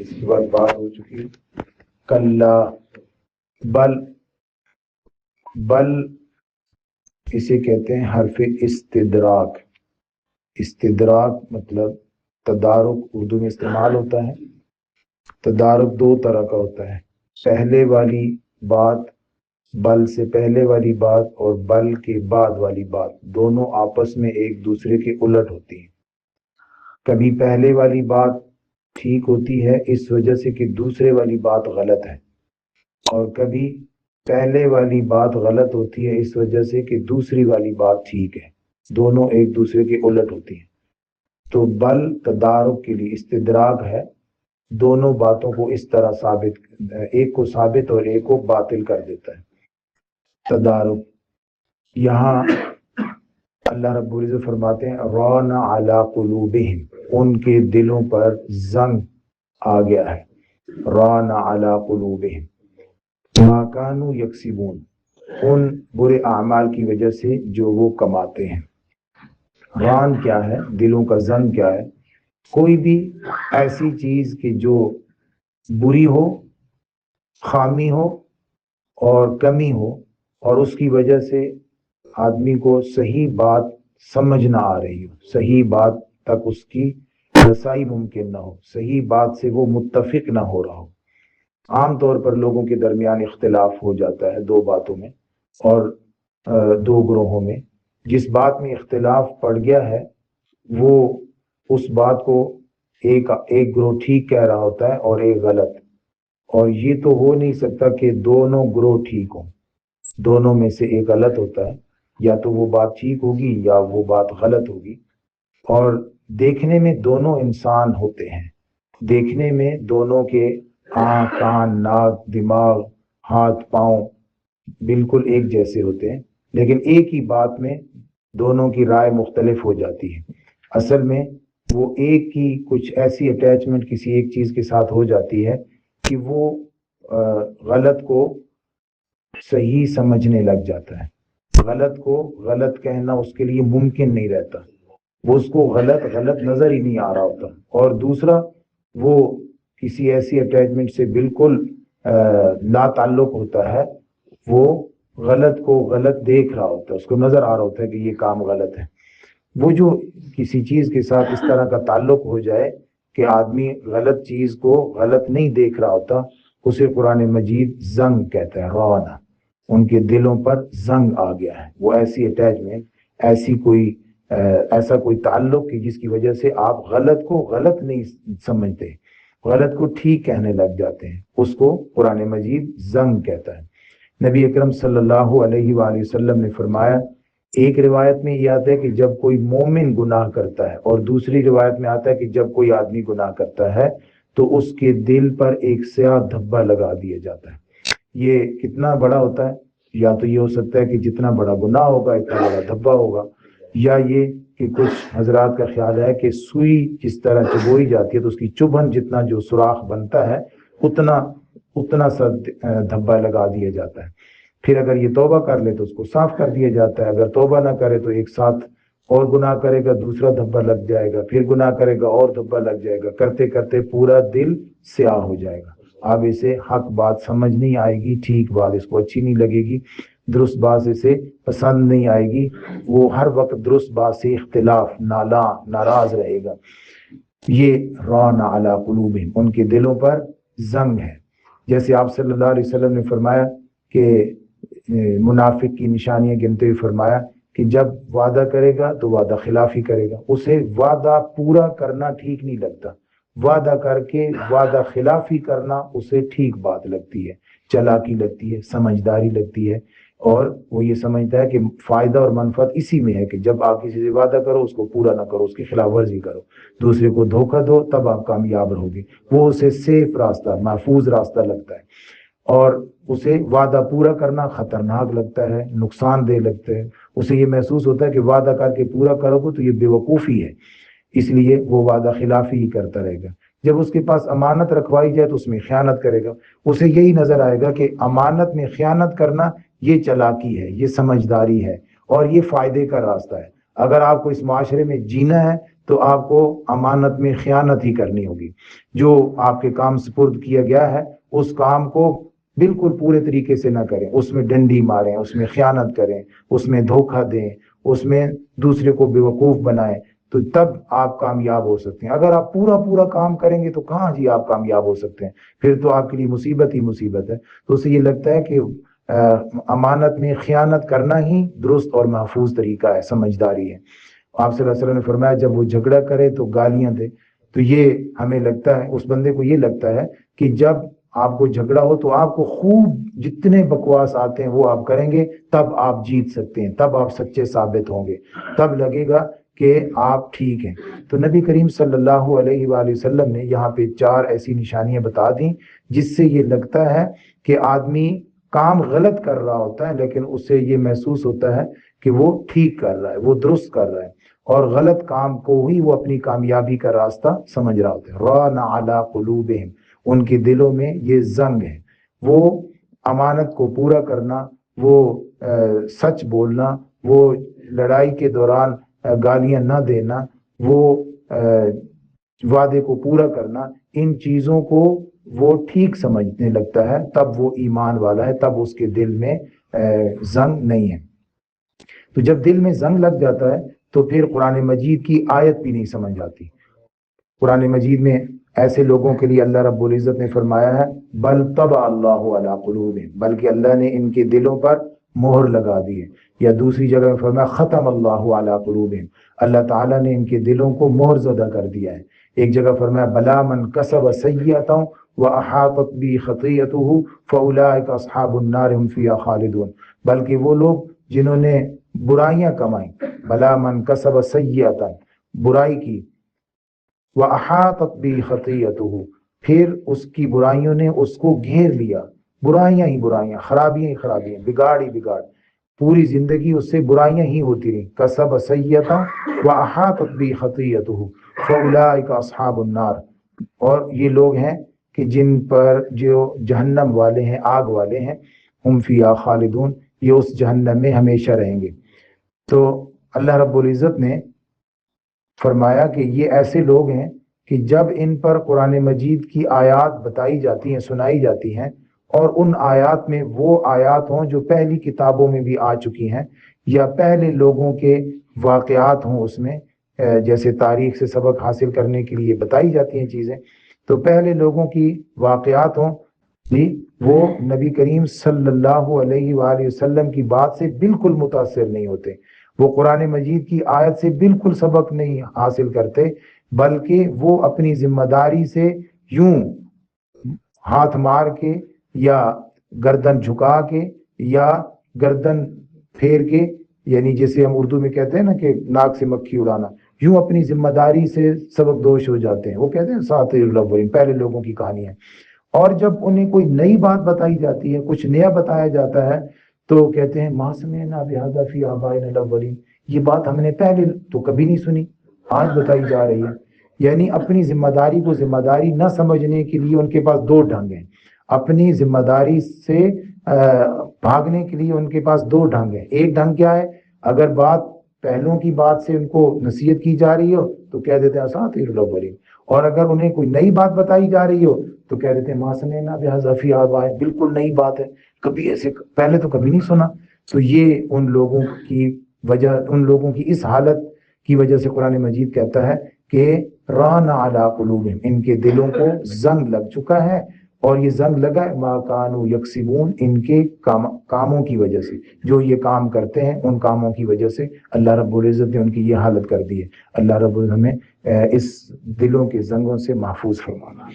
اس کے بعد بات ہو چکی ہے کلا بل اسے کہتے ہیں حرف استدراک. استدراک مطلب تدارک اردو میں استعمال ہوتا ہے. تدارک دو طرح کا ہوتا ہے. پہلے والی بات، بل سے پہلے والی بات اور بل کے بعد والی بات دونوں آپس میں ایک دوسرے کے الٹ ہوتی ہیں. کبھی پہلے والی بات ٹھیک ہوتی ہے اس وجہ سے کہ دوسرے والی بات غلط ہے، اور کبھی پہلے والی بات غلط ہوتی ہے اس وجہ سے کہ دوسری والی بات ٹھیک ہے. دونوں ایک دوسرے کے الٹ ہوتی ہیں. تو بل تدارک کے لیے استدراک ہے، دونوں باتوں کو اس طرح ثابت، ایک کو ثابت اور ایک کو باطل کر دیتا ہے. تدارک یہاں اللہ رب العزت فرماتے ہیں ران علی قلوبہم، ان کے دلوں پر زنگ آ گیا ہے. ران علی قلوبہم ما کانوا یکسبون، ان برے اعمال کی وجہ سے جو وہ کماتے ہیں. ران کیا ہے؟ دلوں کا زنگ کیا ہے؟ کوئی بھی ایسی چیز کہ جو بری ہو، خامی ہو اور کمی ہو، اور اس کی وجہ سے آدمی کو صحیح بات سمجھ نہ آ رہی ہو، صحیح بات تک اس کی رسائی ممکن نہ ہو، صحیح بات سے وہ متفق نہ ہو رہا ہو. عام طور پر لوگوں کے درمیان اختلاف ہو جاتا ہے دو باتوں میں اور دو گروہوں میں. جس بات میں اختلاف پڑ گیا ہے وہ اس بات کو ایک گروہ ٹھیک کہہ رہا ہوتا ہے اور ایک غلط، اور یہ تو ہو نہیں سکتا کہ دونوں گروہ ٹھیک ہوں. دونوں میں سے ایک غلط ہوتا ہے، یا تو وہ بات ٹھیک ہوگی یا وہ بات غلط ہوگی. اور دیکھنے میں دونوں انسان ہوتے ہیں، دیکھنے میں دونوں کے آنکھ، کان، ناک، دماغ، ہاتھ، پاؤں بالکل ایک جیسے ہوتے ہیں، لیکن ایک ہی بات میں دونوں کی رائے مختلف ہو جاتی ہے. اصل میں وہ ایک کی کچھ ایسی اٹیچمنٹ کسی ایک چیز کے ساتھ ہو جاتی ہے کہ وہ غلط کو صحیح سمجھنے لگ جاتا ہے. غلط کو غلط کہنا اس کے لیے ممکن نہیں رہتا، وہ اس کو غلط نظر ہی نہیں آ رہا ہوتا. اور دوسرا وہ کسی ایسی اٹیچمنٹ سے بالکل لا تعلق ہوتا ہے، وہ غلط کو غلط دیکھ رہا ہوتا ہے، اس کو نظر آ رہا ہوتا ہے کہ یہ کام غلط ہے. وہ جو کسی چیز کے ساتھ اس طرح کا تعلق ہو جائے کہ آدمی غلط چیز کو غلط نہیں دیکھ رہا ہوتا، اسے قرآن مجید زنگ کہتا ہے. رونا، ان کے دلوں پر زنگ آ گیا ہے. وہ ایسی اٹیچمنٹ، ایسا کوئی تعلق کہ جس کی وجہ سے آپ غلط کو غلط نہیں سمجھتے، غلط کو ٹھیک کہنے لگ جاتے ہیں، اس کو قرآن مجید زنگ کہتا ہے. نبی اکرم صلی اللہ علیہ وآلہ وسلم نے فرمایا، ایک روایت میں یہ آتا ہے کہ جب کوئی مومن گناہ کرتا ہے، اور دوسری روایت میں آتا ہے کہ جب کوئی آدمی گناہ کرتا ہے تو اس کے دل پر ایک سیاہ دھبا لگا دیا جاتا ہے. یہ کتنا بڑا ہوتا ہے؟ یا تو یہ ہو سکتا ہے کہ جتنا بڑا گناہ ہوگا اتنا بڑا دھبا ہوگا، یا یہ کہ کچھ حضرات کا خیال ہے کہ سوئی جس طرح چبوئی جاتی ہے تو اس کی چبھن جتنا جو سوراخ بنتا ہے اتنا سا دھبا لگا دیا جاتا ہے. پھر اگر یہ توبہ کر لے تو اس کو صاف کر دیا جاتا ہے. اگر توبہ نہ کرے تو ایک ساتھ اور گناہ کرے گا، دوسرا دھبا لگ جائے گا، پھر گناہ کرے گا اور دھبا لگ جائے گا، کرتے کرتے پورا دل سیاہ ہو جائے گا. اب اسے حق بات سمجھ نہیں آئے گی، ٹھیک بات اس کو اچھی نہیں لگے گی، درست بات اسے پسند نہیں آئے گی. وہ ہر وقت درست بات سے اختلاف، ناراض رہے گا. یہ ران علی قلوبہم، ان کے دلوں پر زنگ ہے. جیسے آپ صلی اللہ علیہ وسلم نے فرمایا کہ منافق کی نشانیاں گنتے ہوئے فرمایا کہ جب وعدہ کرے گا تو وعدہ خلافی کرے گا. اسے وعدہ پورا کرنا ٹھیک نہیں لگتا، وعدہ کر کے وعدہ خلافی کرنا اسے ٹھیک بات لگتی ہے، چالاکی لگتی ہے، سمجھداری لگتی ہے. اور وہ یہ سمجھتا ہے کہ فائدہ اور منفعت اسی میں ہے کہ جب آپ کسی سے وعدہ کرو اس کو پورا نہ کرو، اس کی خلاف ورزی کرو، دوسرے کو دھوکہ دو، تب آپ کامیاب رہو گے. وہ اسے سیف راستہ، محفوظ راستہ لگتا ہے. اور اسے وعدہ پورا کرنا خطرناک لگتا ہے، نقصان دہ لگتا ہے. اسے یہ محسوس ہوتا ہے کہ وعدہ کر کے پورا کرو گے تو یہ بے وقوفی ہے، اس لیے وہ وعدہ خلافی ہی کرتا رہے گا. جب اس کے پاس امانت رکھوائی جائے تو اس میں خیانت کرے گا. اسے یہی نظر آئے گا کہ امانت میں خیانت کرنا یہ چالاکی ہے، یہ سمجھداری ہے اور یہ فائدے کا راستہ ہے. اگر آپ کو اس معاشرے میں جینا ہے تو آپ کو امانت میں خیانت ہی کرنی ہوگی. جو آپ کے کام سپرد کیا گیا ہے اس کام کو بالکل پورے طریقے سے نہ کریں، اس میں ڈنڈی ماریں، اس میں خیانت کریں، اس میں دھوکہ دیں، اس میں دوسرے کو بیوقوف بنائیں، تو تب آپ کامیاب ہو سکتے ہیں. اگر آپ پورا کام کریں گے تو کہاں جی آپ کامیاب ہو سکتے ہیں؟ پھر تو آپ کے لیے مصیبت ہی مصیبت ہے. تو اسے یہ لگتا ہے کہ امانت میں خیانت کرنا ہی درست اور محفوظ طریقہ ہے، سمجھداری ہے. آپ صلی اللہ علیہ وسلم نے فرمایا جب وہ جھگڑا کرے تو گالیاں دے. تو یہ ہمیں لگتا ہے، اس بندے کو یہ لگتا ہے کہ جب آپ کو جھگڑا ہو تو آپ کو خوب جتنے بکواس آتے ہیں وہ آپ کریں گے، تب آپ جیت سکتے ہیں، تب آپ سچے ثابت ہوں گے، تب لگے گا کہ آپ ٹھیک ہیں. تو نبی کریم صلی اللہ علیہ وآلہ وسلم نے یہاں پہ 4 ایسی نشانیاں بتا دیں جس سے یہ لگتا ہے کہ آدمی کام غلط کر رہا ہوتا ہے لیکن اسے یہ محسوس ہوتا ہے کہ وہ ٹھیک کر رہا ہے، وہ درست کر رہا ہے، اور غلط کام کو ہی وہ اپنی کامیابی کا راستہ سمجھ رہا ہوتا ہے. ران علی قلوبہم، ان کے دلوں میں یہ زنگ ہے. وہ امانت کو پورا کرنا، وہ سچ بولنا، وہ لڑائی کے دوران گالیاں نہ دینا، وہ وعدے کو پورا کرنا، ان چیزوں کو وہ ٹھیک سمجھنے لگتا ہے، تب وہ ایمان والا ہے، تب اس کے دل میں زنگ نہیں ہے. تو جب دل میں زنگ لگ جاتا ہے تو پھر قرآن مجید کی آیت بھی نہیں سمجھ آتی. قرآن مجید میں ایسے لوگوں کے لیے اللہ رب العزت نے فرمایا ہے بل طبع اللہ علی قلوبہم، بلکہ اللہ نے ان کے دلوں پر مہر لگا دی ہے. یا دوسری جگہ میں فرمایا ختم اللہ علی قلوبہم، اللہ تعالیٰ نے ان کے دلوں کو مہر زدہ کر دیا ہے. ایک جگہ فرمایا بلا من کسب سیئۃ واحاطت به خطیئته فاولئک اصحاب النار هم فیہا خالدون، بلکہ وہ لوگ جنہوں نے برائیاں کمائیں، بلا من کسب سیئۃ، برائی کی، وَأَحَاطَتْ بِهِ خَطِيئَتُهُ، پھر اس کی برائیوں نے اس کو گھیر لیا، برائیاں ہی برائیاں، خرابیاں ہی خرابیاں، بگاڑ ہی بگاڑ، پوری زندگی اس سے برائیاں ہی ہوتی رہیں. کسب سیئۃ وَأَحَاطَتْ بِهِ خَطِيئَتُهُ فَأُولَٰئِکَ أَصْحَابُ النَّارِ، اور یہ لوگ ہیں کہ جن پر جو جہنم والے ہیں، آگ والے ہیں، ہم فیہا خالدون، یہ اس جہنم میں ہمیشہ رہیں گے. تو اللہ رب العزت نے فرمایا کہ یہ ایسے لوگ ہیں کہ جب ان پر قرآن مجید کی آیات بتائی جاتی ہیں، سنائی جاتی ہیں، اور ان آیات میں وہ آیات ہوں جو پہلی کتابوں میں بھی آ چکی ہیں، یا پہلے لوگوں کے واقعات ہوں، اس میں جیسے تاریخ سے سبق حاصل کرنے کے لیے بتائی جاتی ہیں چیزیں، تو پہلے لوگوں کی واقعات ہوں بھی، وہ نبی کریم صلی اللہ علیہ وآلہ وسلم کی بات سے بالکل متاثر نہیں ہوتے، وہ قرآن مجید کی آیت سے بالکل سبق نہیں حاصل کرتے، بلکہ وہ اپنی ذمہ داری سے یوں ہاتھ مار کے یا گردن جھکا کے یا گردن پھیر کے، یعنی جیسے ہم اردو میں کہتے ہیں نا کہ ناک سے مکھی اڑانا، یوں اپنی ذمہ داری سے سبق دوش ہو جاتے ہیں. وہ کہتے ہیں اساطیر الاولین، پہلے لوگوں کی کہانی ہے. اور جب انہیں کوئی نئی بات بتائی جاتی ہے، کچھ نیا بتایا جاتا ہے، تو کہتے ہیں ما سمعنا بہذا فی آبائنا الاولین، یہ بات ہم نے پہلے تو کبھی نہیں سنی، آج بتائی جا رہی ہے. یعنی اپنی ذمہ داری کو ذمہ داری نہ سمجھنے کے لیے ان کے پاس 2 ڈھنگ ہیں. اپنی ذمہ داری سے بھاگنے کے لیے ان کے پاس 2 ڈھنگ ہیں. ایک ڈھنگ کیا ہے؟ اگر بات پہلوں کی بات سے ان کو نصیحت کی جا رہی ہو تو کہہ دیتے ہیں اساطیر الاولین، اور اگر انہیں کوئی نئی بات بتائی جا رہی ہو تو کہہ دیتے ہیں ما سمعنا بہذا فی آبائنا، بالکل نئی بات ہے، کبھی ایسے پہلے تو کبھی نہیں سنا. تو یہ ان لوگوں کی وجہ، ان لوگوں کی اس حالت کی وجہ سے قرآن مجید کہتا ہے کہ ران علی قلوبہم، ان کے دلوں کو زنگ لگ چکا ہے. اور یہ زنگ لگا ہے ما کانوا یکسبون، ان کے کاموں کی وجہ سے، جو یہ کام کرتے ہیں ان کاموں کی وجہ سے اللہ رب العزت نے ان کی یہ حالت کر دی ہے. اللہ رب العزت ہمیں اس دلوں کے زنگوں سے محفوظ فرمانا.